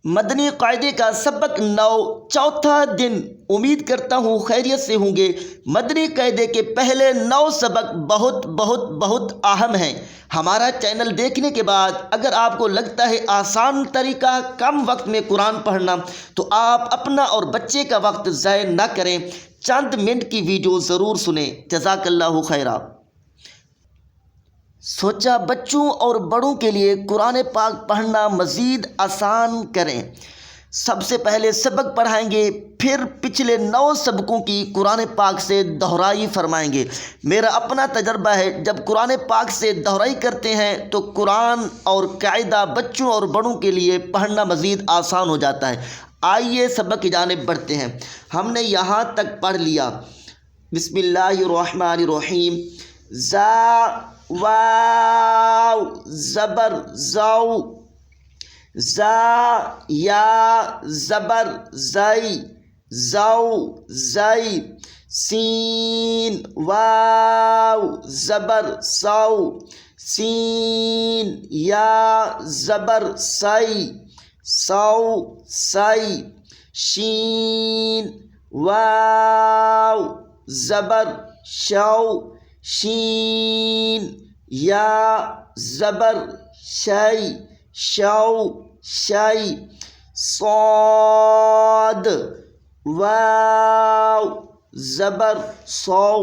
مدنی قاعدے کا سبق 9 چوتھا دن۔ امید کرتا ہوں خیریت سے ہوں گے۔ مدنی قاعدے کے پہلے 9 سبق بہت بہت بہت اہم ہیں۔ ہمارا چینل دیکھنے کے بعد اگر آپ کو لگتا ہے آسان طریقہ کم وقت میں قرآن پڑھنا، تو آپ اپنا اور بچے کا وقت ضائع نہ کریں، چند منٹ کی ویڈیو ضرور سنیں۔ جزاک اللہ خیرا۔ سوچا بچوں اور بڑوں کے لیے قرآن پاک پڑھنا مزید آسان کریں۔ سب سے پہلے سبق پڑھائیں گے، پھر پچھلے 9 سبقوں کی قرآن پاک سے دہرائی فرمائیں گے۔ میرا اپنا تجربہ ہے، جب قرآن پاک سے دہرائی کرتے ہیں تو قرآن اور قاعدہ بچوں اور بڑوں کے لیے پڑھنا مزید آسان ہو جاتا ہے۔ آئیے سبق کی جانب بڑھتے ہیں۔ ہم نے یہاں تک پڑھ لیا۔ بسم اللہ الرحمن الرحیم۔ واو زبر زو، زا یا زبر زئی، زو زئی۔ سین واو زبر سو، سین یا زبر سئی، سو سئی۔ شین واو زبر شو، شین یا زبر شئی، شو شئی۔ صاد واو زبر صو،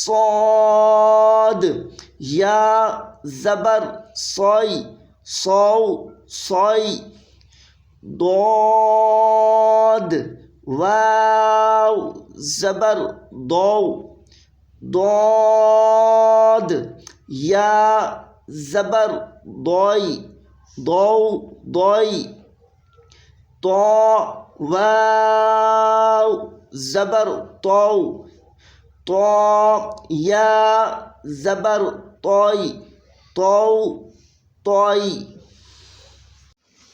صاد یا زبر صوئی، صو صوئی۔ ضاد واو زبر ضو، ضاد یا زبر ضوئی، ضو ضوئی۔ طا واو زبر طو، طا یا زبر طوئی، طو طوئی۔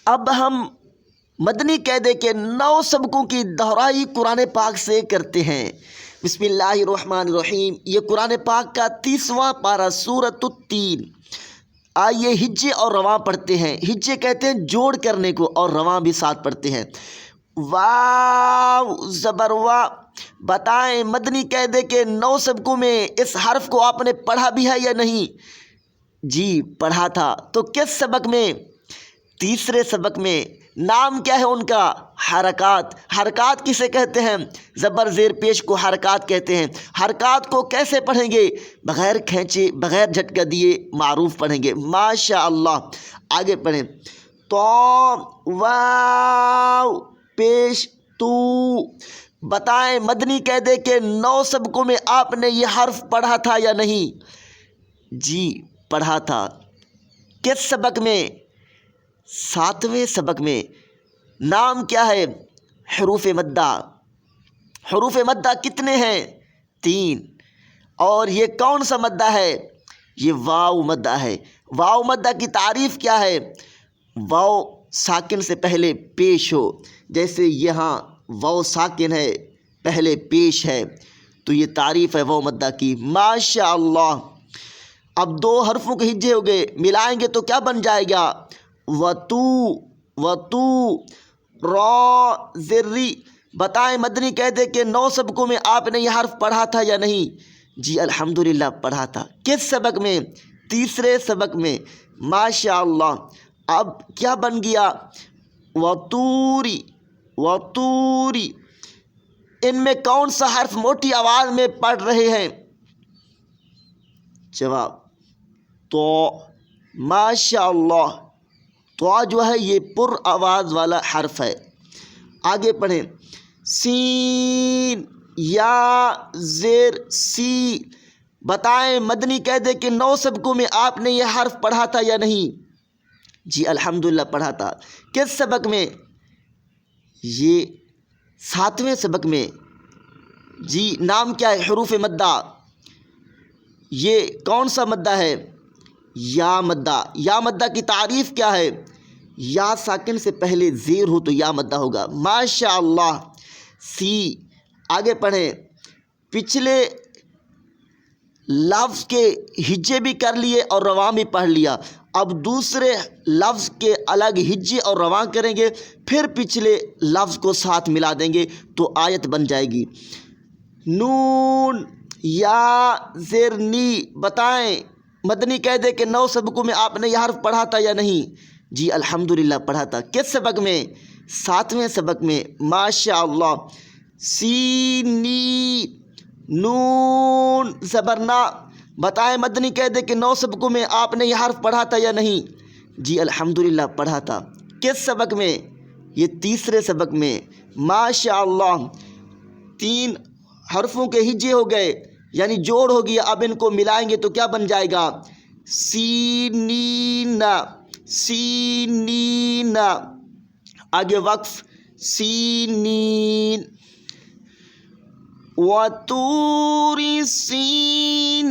اب ہم مدنی قاعدے کے 9 سبقوں کی دہرائی قرآن پاک سے کرتے ہیں۔ بسم اللہ الرحمن الرحیم۔ یہ قرآن پاک کا 30واں پارہ سورۃ التین۔ آئیے ہجے اور رواں پڑھتے ہیں۔ ہجے کہتے ہیں جوڑ کرنے کو، اور رواں بھی ساتھ پڑھتے ہیں۔ واو زبر وا۔ بتائیں مدنی قاعدے کے 9 سبقوں میں اس حرف کو آپ نے پڑھا بھی ہے یا نہیں؟ جی پڑھا تھا۔ تو کس سبق میں؟ تیسرے سبق میں۔ نام کیا ہے ان کا؟ حرکات۔ حرکات کسے کہتے ہیں؟ زبر زیر پیش کو حرکات کہتے ہیں۔ حرکات کو کیسے پڑھیں گے؟ بغیر کھینچے، بغیر جھٹکا دیے معروف پڑھیں گے۔ ماشاء اللہ۔ آگے پڑھیں۔ تو واو پیش تو۔ بتائیں مدنی قاعدے کے 9 سبقوں میں آپ نے یہ حرف پڑھا تھا یا نہیں؟ جی پڑھا تھا۔ کس سبق میں؟ 7ویں سبق میں۔ نام کیا ہے؟ حروف مدہ۔ حروف مدہ کتنے ہیں؟ 3۔ اور یہ کون سا مدہ ہے؟ یہ واو مدہ ہے۔ واو مدہ کی تعریف کیا ہے؟ واو ساکن سے پہلے پیش ہو، جیسے یہاں واو ساکن ہے، پہلے پیش ہے، تو یہ تعریف ہے واو مدہ کی۔ ماشاء اللہ۔ اب 2 حرفوں کے ہجے ہو گئے، ملائیں گے تو کیا بن جائے گا؟ وتو، وتو۔ را زری۔ بتائیں مدنی قاعدے کے 9 سبقوں میں آپ نے یہ حرف پڑھا تھا یا نہیں؟ جی الحمدللہ پڑھا تھا۔ کس سبق میں؟ تیسرے سبق میں۔ ماشاء اللہ۔ اب کیا بن گیا؟ وطوری، وطوری۔ ان میں کون سا حرف موٹی آواز میں پڑھ رہے ہیں؟ جواب تو۔ ماشاء اللہ۔ تو جو ہے یہ پر آواز والا حرف ہے۔ آگے پڑھیں۔ سین یا زیر سی۔ بتائیں مدنی قاعدے کے 9 سبقوں میں آپ نے یہ حرف پڑھا تھا یا نہیں؟ جی الحمدللہ پڑھا تھا۔ کس سبق میں؟ یہ 7ویں سبق میں۔ جی نام کیا ہے؟ حروف مدہ۔ یہ کون سا مدہ ہے؟ یا مدہ۔ یا مدہ کی تعریف کیا ہے؟ یا ساکن سے پہلے زیر ہو تو یا مدہ ہوگا۔ ماشاء اللہ۔ سی۔ آگے پڑھیں۔ پچھلے لفظ کے ہجے بھی کر لیے اور رواں بھی پڑھ لیا۔ اب دوسرے لفظ کے الگ ہجے اور رواں کریں گے، پھر پچھلے لفظ کو ساتھ ملا دیں گے تو آیت بن جائے گی۔ نون یا زیر نی، بتائیں مدنی قاعدے کے 9 سبقوں میں آپ نے یہ حرف پڑھا تھا یا نہیں؟ جی الحمدللہ پڑھا تھا۔ کس سبق میں؟ 7ویں سبق میں، ماشاء اللہ۔ سین نی نون زبرنا، بتائیں مدنی قاعدے کے 9 سبقوں میں آپ نے یہ حرف پڑھا تھا یا نہیں؟ جی الحمدللہ پڑھا تھا۔ کس سبق میں؟ یہ تیسرے سبق میں، ماشاء اللہ۔ 3 حرفوں کے ہجے ہو گئے، یعنی جوڑ ہو گیا، اب ان کو ملائیں گے تو کیا بن جائے گا؟ سینین، سینین۔ آگے وقف، سینین وَطُورِ سِینِین